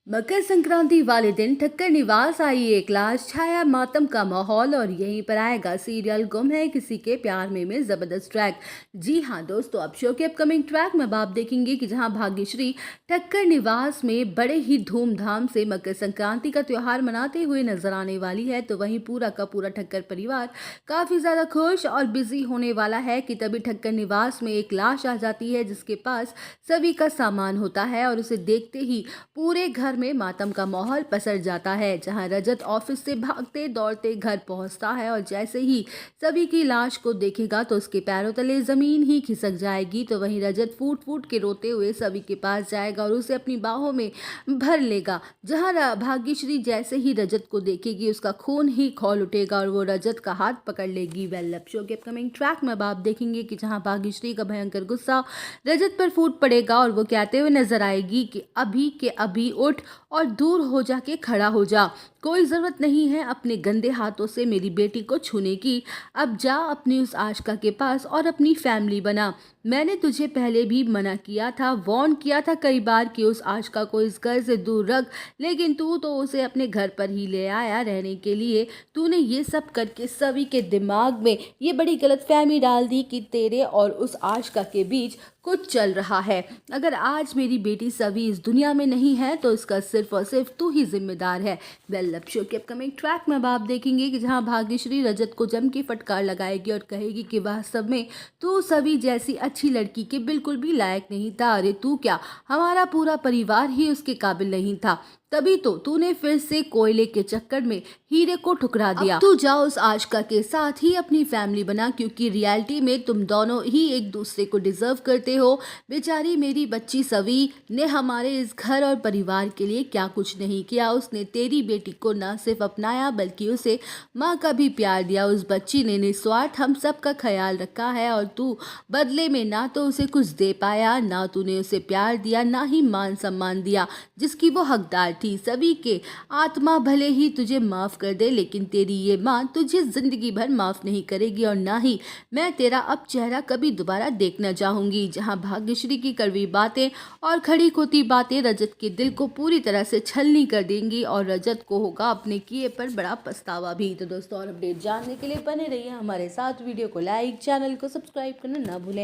मकर संक्रांति वाले दिन ठक्कर निवास आई एक लाश, छाया मातम का माहौल और यहीं पर आएगा सीरियल गुम है किसी के प्यार में जबरदस्त ट्रैक। जी हाँ दोस्तों, अब शो के अपकमिंग ट्रैक में आप देखेंगे कि जहां भाग्यश्री ठक्कर निवास में बड़े ही धूमधाम से मकर संक्रांति का त्योहार मनाते हुए नजर आने वाली है, तो वहीं पूरा का पूरा ठक्कर परिवार काफी ज्यादा खुश और बिजी होने वाला है कि तभी ठक्कर निवास में एक लाश आ जाती है जिसके पास सभी का सामान होता है और उसे देखते ही पूरे घर में मातम का माहौल पसर जाता है। जहां रजत ऑफिस से भागते दौड़ते घर पहुंचता है और जैसे ही सभी की लाश को देखेगा तो उसके पैरों तले जमीन ही खिसक जाएगी, तो वहीं रजत फूट फूट के रोते हुए सभी के पास जाएगा और उसे अपनी बाहों में भर लेगा। जहां भाग्यश्री जैसे ही रजत को देखेगी उसका खून ही खौल उठेगा और वो रजत का हाथ पकड़ लेगी। वेल, अब शो के अपकमिंग ट्रैक में आप देखेंगे कि जहां भाग्यश्री का भयंकर गुस्सा रजत पर फूट पड़ेगा और वो कहते हुए नजर आएगी कि अभी के अभी उठ और दूर हो जाके खड़ा हो जा। कोई जरूरत नहीं है अपने गंदे हाथों से मेरी बेटी को छूने की। अब जा अपनी उस आशिका के पास और अपनी फैमिली बना। मैंने तुझे पहले भी मना किया था, वार्न किया था कई बार कि उस आशिका को इस घर से दूर रख, लेकिन तू तो उसे अपने घर पर ही ले आया रहने के लिए। तूने ये सब करके सभी के दिमाग में ये बड़ी गलतफहमी डाल दी कि तेरे और उस आशिका के बीच कुछ चल रहा है। अगर आज मेरी बेटी सभी इस दुनिया में नहीं है तो इसका सिर्फ और सिर्फ तू ही जिम्मेदार है। वेल, अब शो के अपकमिंग ट्रैक में आप देखेंगे कि जहां भाग्यश्री रजत को जम के फटकार लगाएगी और कहेगी कि वास्तव में तू सभी जैसी अच्छी लड़की के बिल्कुल भी लायक नहीं था। अरे तू क्या, हमारा पूरा परिवार ही उसके काबिल नहीं था, तभी तो तूने फिर से कोयले के चक्कर में हीरे को ठुकरा दिया। अब तू जा उस आशिका के साथ ही अपनी फैमिली बना, क्योंकि रियलिटी में तुम दोनों ही एक दूसरे को डिजर्व करते हो। बेचारी मेरी बच्ची सवी ने हमारे इस घर और परिवार के लिए क्या कुछ नहीं किया। उसने तेरी बेटी को न सिर्फ अपनाया बल्कि उसे माँ का भी प्यार दिया। उस बच्ची ने निस्वार्थ हम सब का ख्याल रखा है और तू बदले में ना तो उसे कुछ दे पाया, ना तूने उसे प्यार दिया, ना ही मान सम्मान दिया जिसकी वो हकदार थी। सभी के आत्मा भले ही तुझे माफ कर दे, लेकिन तेरी ये माँ तुझे जिंदगी भर माफ नहीं करेगी और ना ही मैं तेरा अब चेहरा कभी दोबारा देखना चाहूंगी। जहां भाग्यश्री की कड़वी बातें और खड़ी खोती बातें रजत के दिल को पूरी तरह से छलनी कर देंगी और रजत को होगा अपने किए पर बड़ा पछतावा भी। तो दोस्तों, और अपडेट जानने के लिए बने रहिए हमारे साथ। वीडियो को लाइक, चैनल को सब्सक्राइब करना ना भूलें।